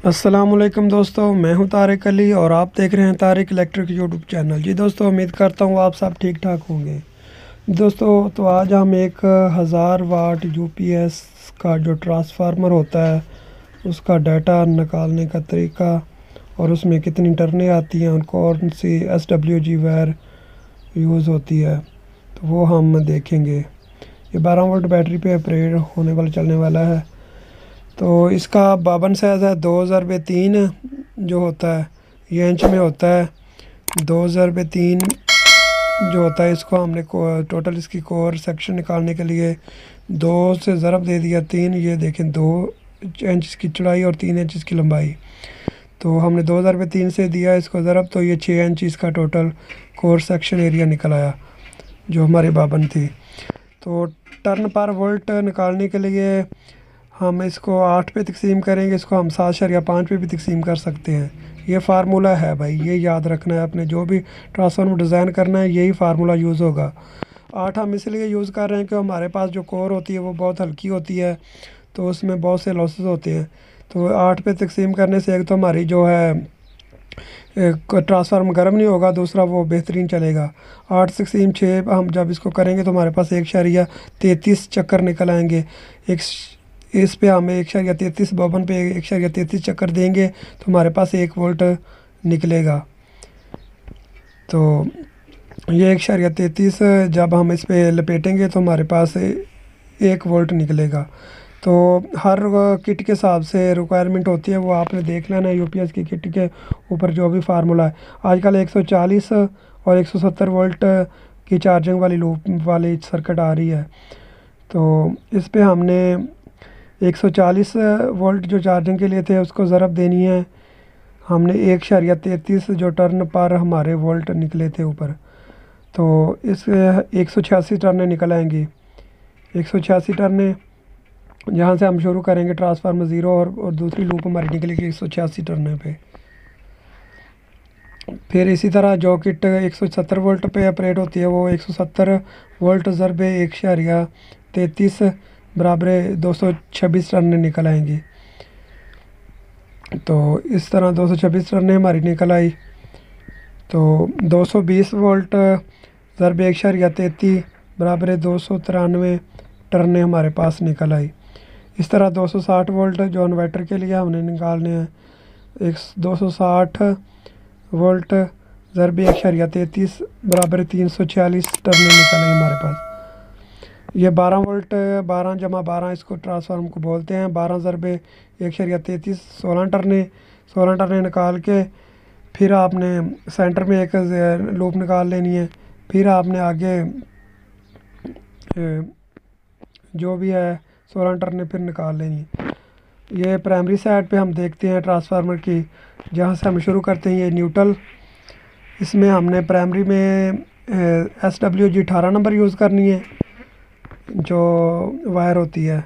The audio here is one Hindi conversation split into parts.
अस्सलामुअलैकुम दोस्तों, मैं हूं तारिक अली और आप देख रहे हैं तारिक इलेक्ट्रिक यूट्यूब चैनल। जी दोस्तों, उम्मीद करता हूं आप सब ठीक ठाक होंगे। दोस्तों, तो आज हम एक 1000 वाट यूपीएस का जो ट्रांसफार्मर होता है उसका डाटा निकालने का तरीका और उसमें कितनी टर्नें आती हैं और कौन सी एसडब्ल्यूजी वायर यूज़ होती है तो वो हम देखेंगे। ये 12 वोल्ट बैटरी पे ऑपरेट होने वाला चलने वाला है। तो इसका बावन साइज़ है 2000/3 जो होता है, ये इंच में होता है। 2000/3 जो होता है, इसको हमने टोटल इसकी कोर सेक्शन निकालने के लिए 2 से ज़रब दे दिया 3। ये देखें, 2 इंच इसकी चौड़ाई और 3 इंच इसकी लंबाई। तो हमने 2000/3 से दिया इसको ज़रब, तो ये 6 इंच इसका टोटल कोर सेक्शन एरिया निकल आया जो हमारी बावन थी। तो टर्न पर वोल्ट निकालने के लिए हम इसको 8 पे तकसीम करेंगे, इसको हम 7.5 पे भी तकसीम कर सकते हैं। ये फार्मूला है भाई, ये याद रखना है। अपने जो भी ट्रांसफार्मर डिज़ाइन करना है यही फार्मूला यूज़ होगा। 8 हम इसलिए यूज़ कर रहे हैं कि हमारे पास जो कोर होती है वो बहुत हल्की होती है, तो उसमें बहुत से लॉसेस होते हैं। तो 8 पे तकसीम करने से एक तो हमारी जो है ट्रांसफार्मर गर्म नहीं होगा, दूसरा वो बेहतरीन चलेगा। 8 तकसीम 6 हम जब इसको करेंगे तो हमारे पास 1.33 चक्कर निकल आएंगे। एक इस पे हमें 1.33 बावन पे 1.33 चक्कर देंगे तो हमारे पास 1 वोल्ट निकलेगा। तो ये 1.33 जब हम इस पे लपेटेंगे तो हमारे पास 1 वोल्ट निकलेगा। तो हर किट के हिसाब से रिक्वायरमेंट होती है, वो आपने देख लेना है यूपीएस की किट के ऊपर जो भी फार्मूला है। आजकल 140 और 170 वोल्ट की चार्जिंग वाली लूप वाली सर्किट आ रही है। तो इस पे हमने 140 वोल्ट जो चार्जिंग के लिए थे उसको ज़रब देनी है। हमने 1.33 जो टर्न पर हमारे वोल्ट निकले थे ऊपर, तो इस 186 टर्नें निकल आएंगी। 186 टर्नें जहाँ से हम शुरू करेंगे ट्रांसफार्मर ज़ीरो और दूसरी लूप हमारी निकलेगी 186 टर्ने पे। फिर इसी तरह जो किट 170 वोल्ट पे ऑपरेट होती है वो 170 वोल्ट ज़रब 1.33 बराबर 226 टर्नें निकल आएंगी। तो इस तरह 226 टर्नें हमारी निकल आई। तो 220 वोल्ट ज़रब 1.33 बराबर 293 टर्नें हमारे पास निकल आई। इस तरह 260 वोल्ट जो इन्वर्टर के लिए हमने निकालने हैं, 260 वोल्ट ज़रब 1.33 बराबर 346 टर्नें निकल आई हमारे पास। ये 12 वोल्ट 12 जमा 12 इसको ट्रांसफार्मर को बोलते हैं। 12 ज़रब 1.33 16 टर्नें निकाल के फिर आपने सेंटर में एक लूप निकाल लेनी है। फिर आपने आगे जो भी है 16 टर्नें फिर निकाल लेनी है। ये प्राइमरी साइड पे हम देखते हैं ट्रांसफार्मर की, जहाँ से हम शुरू करते हैं। ये न्यूट्रल, इसमें हमने प्राइमरी में SWG 18 नंबर यूज़ करनी है जो वायर होती है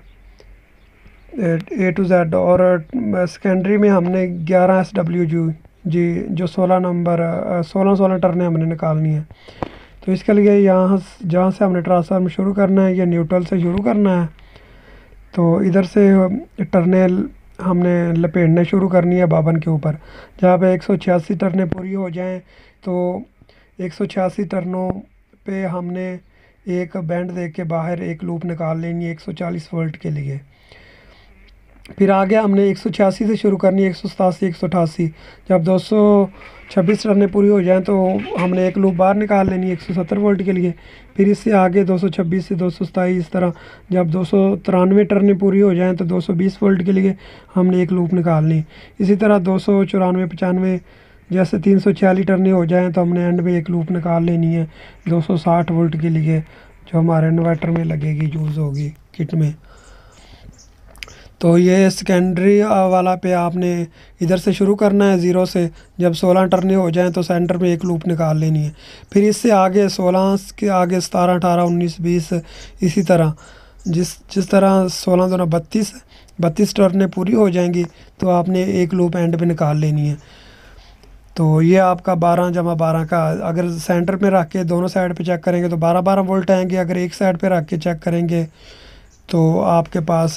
A to Z, और सेकेंडरी में हमने 11 SWG जो 16 नंबर 16 टर्नें हमने निकालनी है। तो इसके लिए यहाँ जहाँ से हमने ट्रांसफार्मर शुरू करना है, ये न्यूट्रल से शुरू करना है। तो इधर से टर्नें हमने लपेटना शुरू करनी है बावन के ऊपर। जहाँ पे 186 टर्नें पूरी हो जाएं तो 186 टर्नों पे हमने एक बैंड दे के बाहर एक लूप निकाल लेनी है 140 वोल्ट के लिए। फिर आगे हमने 186 से शुरू करनी है 187 188। जब 226 टर्नें पूरी हो जाएं तो हमने एक लूप बाहर निकाल लेनी है 170 वोल्ट के लिए। फिर इससे आगे 226 से 227, इस तरह जब 293 टर्नें पूरी हो जाएं तो 220 वोल्ट के लिए हमने एक लूप निकालनी। इसी तरह 294 95 जैसे 346 टर्नें हो जाएं तो हमने एंड में एक लूप निकाल लेनी है 260 वोल्ट के लिए, जो हमारे इन्वर्टर में लगेगी, यूज़ होगी किट में। तो ये सेकेंडरी वाला पे आपने इधर से शुरू करना है ज़ीरो से। जब 16 टर्नें हो जाएं तो सेंटर में एक लूप निकाल लेनी है। फिर इससे आगे 16 के आगे 17 18 19 20 इसी तरह जिस तरह 16 दूना 32 टर्नें पूरी हो जाएंगी तो आपने एक लूप एंड पे निकाल लेनी है। तो ये आपका 12 जमा 12 का, अगर सेंटर में रख के दोनों साइड पे चेक करेंगे तो 12 वोल्ट आएंगे। अगर एक साइड पे रख के चेक करेंगे तो आपके पास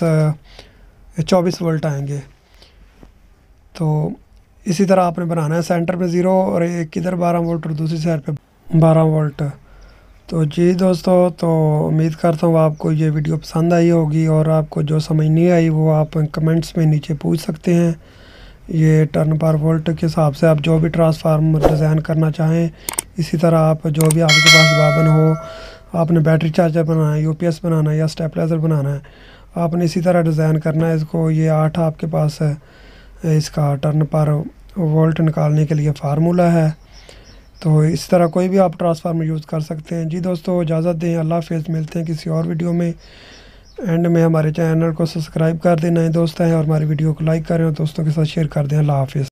24 वोल्ट आएंगे। तो इसी तरह आपने बनाना है, सेंटर पे 0 और एक इधर 12 वोल्ट और दूसरी साइड पे 12 वोल्ट। तो जी दोस्तों, तो उम्मीद करता हूँ आपको ये वीडियो पसंद आई होगी, और आपको जो समझ नहीं आई वो आप कमेंट्स में नीचे पूछ सकते हैं। ये टर्न पर वोल्ट के हिसाब से आप जो भी ट्रांसफार्मर डिज़ाइन करना चाहें, इसी तरह आप जो भी आपके पास बाबन हो, आपने बैटरी चार्जर बनाना है, यूपीएस बनाना है या स्टेबलाइज़र बनाना है, आपने इसी तरह डिज़ाइन करना है इसको। ये 8 आपके पास है, इसका टर्न पर वोल्ट निकालने के लिए फार्मूला है। तो इस तरह कोई भी आप ट्रांसफार्मर यूज़ कर सकते हैं। जी दोस्तों, इजाज़त दें, अल्लाह हाफ़िज़। मिलते हैं किसी और वीडियो में। एंड में हमारे चैनल को सब्सक्राइब कर दें, नए दोस्त हैं, और हमारी वीडियो को लाइक करें और दोस्तों के साथ शेयर कर दें। अल्लाह हाफ़िज़।